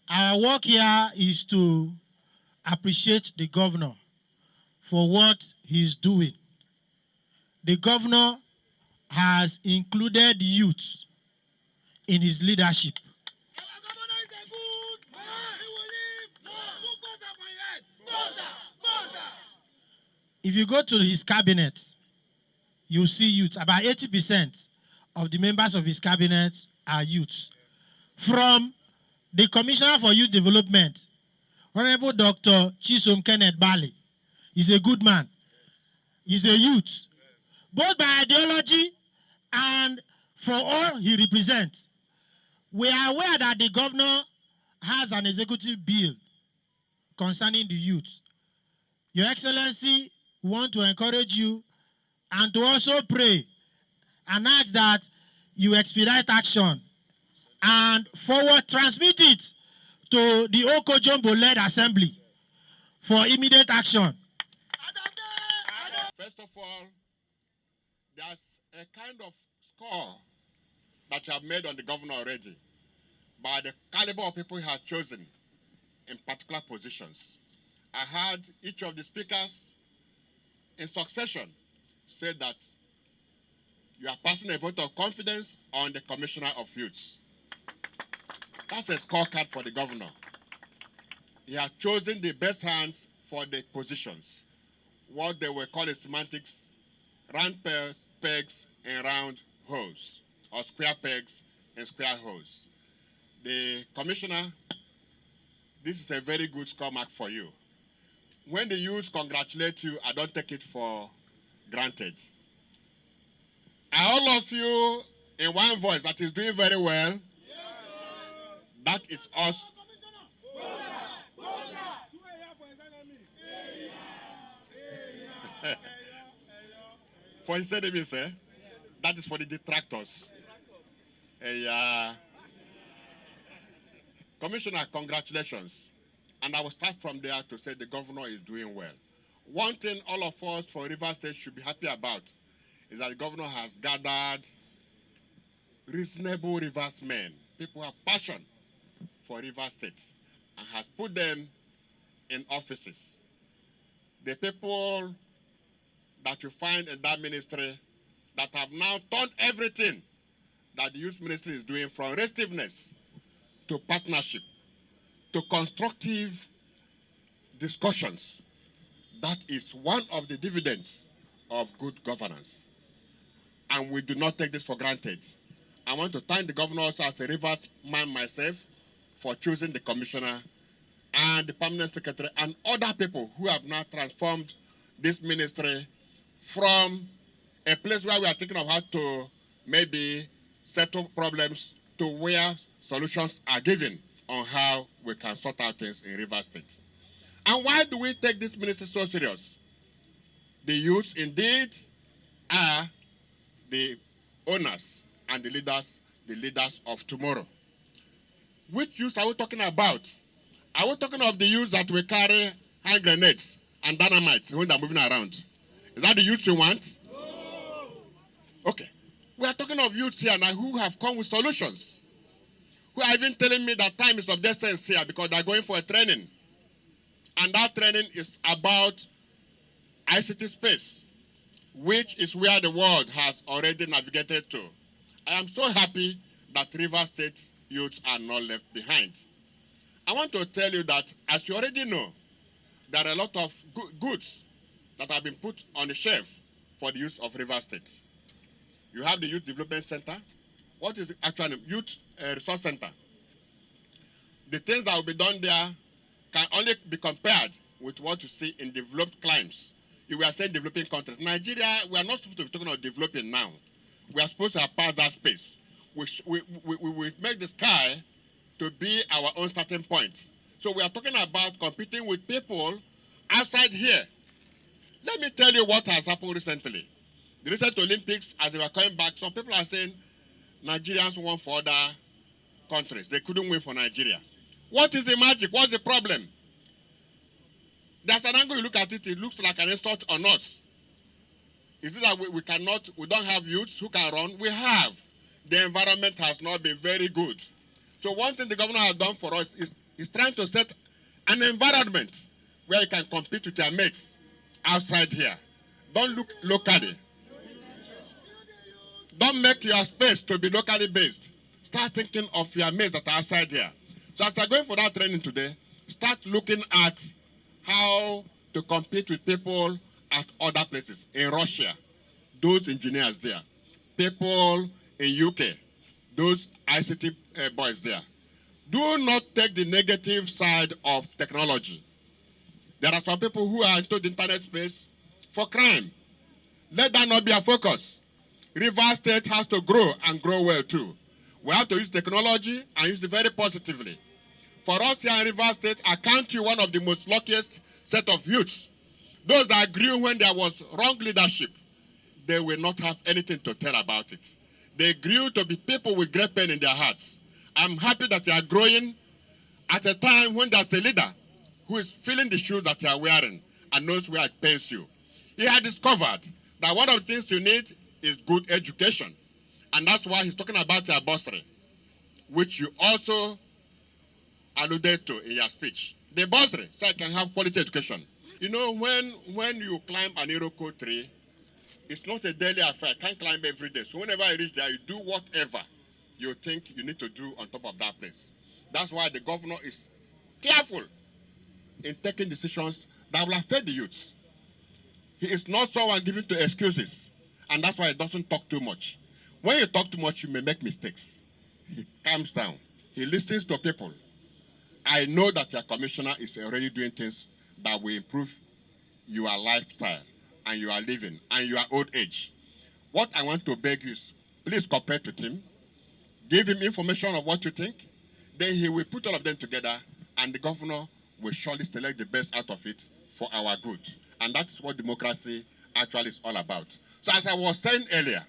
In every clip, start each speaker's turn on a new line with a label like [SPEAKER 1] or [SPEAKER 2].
[SPEAKER 1] Our work here is to appreciate the governor for what he's doing. The governor has included youth in his leadership.
[SPEAKER 2] Our governor is a good man. He will live. Bosa.
[SPEAKER 1] If you go to his cabinet, you see youth. About 80% of the members of his cabinet are youth. From the Commissioner for Youth Development, Honorable Dr. Chisom Kenneth Bali, is a good man. He's a youth, both by ideology and for all he represents. We are aware that the governor has an executive bill concerning the youth. Your Excellency, we want to encourage you and to also pray and ask that you expedite action and forward transmit it to the Oko Jumbo-led assembly for immediate action.
[SPEAKER 3] First of all, there's a kind of score that you have made on the governor already by the caliber of people he has chosen in particular positions. I heard each of the speakers in succession say that you are passing a vote of confidence on the Commissioner of Youth. That's a scorecard for the governor. He has chosen the best hands for the positions. What they will call in semantics, round pegs and round holes, or square pegs and square holes. The commissioner, this is a very good score mark for you. When the youth congratulate you, I don't take it for granted. All of you in one voice that is doing very well, yes, that is us. For his enemies, that is for the detractors. Commissioner, congratulations. And I will start from there to say the governor is doing well. One thing all of us for Rivers State should be happy about is that the governor has gathered reasonable Rivers men, people who have passion for Rivers State, and has put them in offices. The people that you find in that ministry that have now turned everything that the youth ministry is doing, from restiveness to partnership to constructive discussions. That is one of the dividends of good governance. And we do not take this for granted. I want to thank the governor also as a Rivers man myself for choosing the commissioner and the permanent secretary and other people who have now transformed this ministry from a place where we are thinking of how to maybe settle problems to where solutions are given on how we can sort out things in Rivers State. And why do we take this ministry so serious? The youth indeed are the owners and the leaders of tomorrow. Which youth are we talking about? Are we talking of the youth that will carry hand grenades and dynamite when they're moving around? Is that the youth you want? No. Okay. We are talking of youths here now who have come with solutions, who are even telling me that time is of the essence here because they're going for a training. And that training is about ICT space, which is where the world has already navigated to. I am so happy that Rivers State youths are not left behind. I want to tell you that, as you already know, there are a lot of goods that have been put on the shelf for the youth of Rivers State. You have the Youth Development Center. What is actually Youth Resource Center? The things that will be done there can only be compared with what you see in developed climes. You were saying developing countries. Nigeria, we are not supposed to be talking about developing now. We are supposed to have passed that space. We make the sky to be our own starting point. So we are talking about competing with people outside here. Let me tell you what has happened recently. The recent Olympics, as they were coming back, some people are saying Nigerians won for other countries. They couldn't win for Nigeria. What is the magic? What's the problem? There's an angle you look at it, it looks like an insult on us. Is it that we don't have youths who can run? We have. The environment has not been very good So one thing the governor has done for us is trying to set an environment where you can compete with your mates outside here. Don't look locally. Don't make your space to be locally based. Start thinking of your mates that are outside here. So as you're going for that training today, start looking at how to compete with people at other places. In Russia, those engineers there. People in UK, those ICT boys there. Do not take the negative side of technology. There are some people who are into the internet space for crime. Let that not be our focus. Rivers State has to grow and grow well too. We have to use technology and use it very positively. For us here in Rivers State, I count you one of the most luckiest set of youths. Those that grew when there was wrong leadership, they will not have anything to tell about it. They grew to be people with great pain in their hearts. I'm happy that they are growing at a time when there's a leader who is feeling the shoes that you are wearing and knows where it pains you. He had discovered that one of the things you need is good education. And that's why he's talking about your bursary, which you also alluded to in your speech. The bursary, so I can have quality education. You know, when you climb an Iroko tree, it's not a daily affair. I can't climb every day. So whenever I reach there, you do whatever you think you need to do on top of that place. That's why the governor is careful in taking decisions that will affect the youths. He is not someone given to excuses, and that's why he doesn't talk too much. When you talk too much, you may make mistakes. He calms down. He listens to people. I know that your commissioner is already doing things that will improve your lifestyle and your living and your old age. What I want to beg you is, please cooperate with him. Give him information of what you think. Then he will put all of them together, and the governor will surely select the best out of it for our good. And that's what democracy actually is all about. So as I was saying earlier,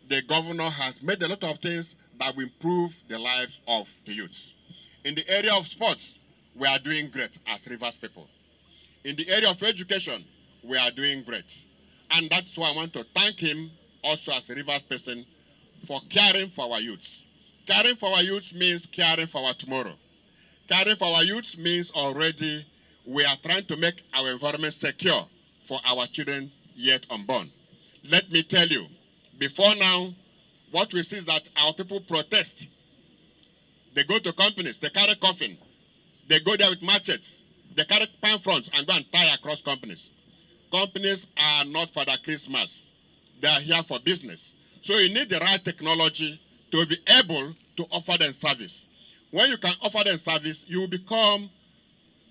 [SPEAKER 3] the governor has made a lot of things that will improve the lives of the youths. In the area of sports, we are doing great as Rivers people. In the area of education, we are doing great. And that's why I want to thank him also as a Rivers person for caring for our youths. Caring for our youths means caring for our tomorrow. Caring for our youths means already we are trying to make our environment secure for our children yet unborn. Let me tell you, before now, what we see is that our people protest. They go to companies, they carry coffin, they go there with machetes, they carry palm fronds and go and tie across companies. Companies are not for the Christmas. They are here for business. So you need the right technology to be able to offer them service. When you can offer them service, you will become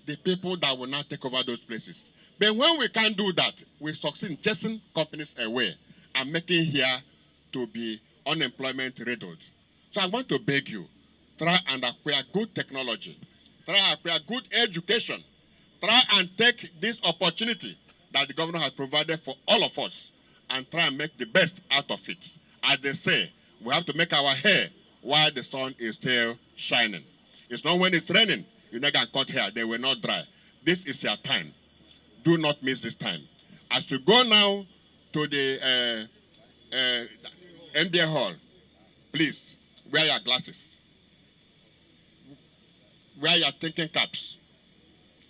[SPEAKER 3] the people that will not take over those places. But when we can't do that, we succeed in chasing companies away and making here to be unemployment riddled. So I want to beg you, try and acquire good technology. Try and acquire good education. Try and take this opportunity that the governor has provided for all of us and try and make the best out of it. As they say, we have to make our hair while the sun is still shining. It's not when it's raining, you never can cut hair, they will not dry. This is your time. Do not miss this time. As you go now to the MBA hall, please wear your glasses, wear your thinking caps,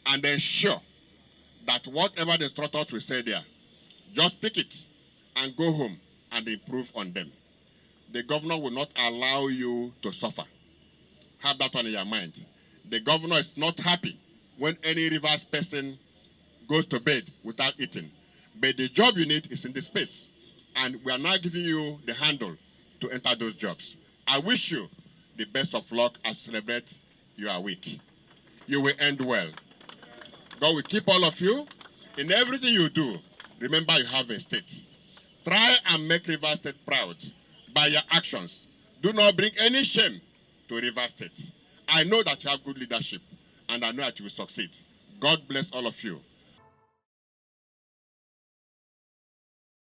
[SPEAKER 3] and ensure that whatever the instructors will say there, just pick it and go home and improve on them. The governor will not allow you to suffer. Have that one in your mind. The governor is not happy when any Rivers person goes to bed without eating. But the job you need is in the space. And we are now giving you the handle to enter those jobs. I wish you the best of luck as you celebrate your week. You will end well. God will keep all of you. In everything you do, remember you have a state. Try and make Rivers State proud by your actions. Do not bring any shame to Rivers State. I know that you have good leadership, and I know that you will succeed. God bless all of you.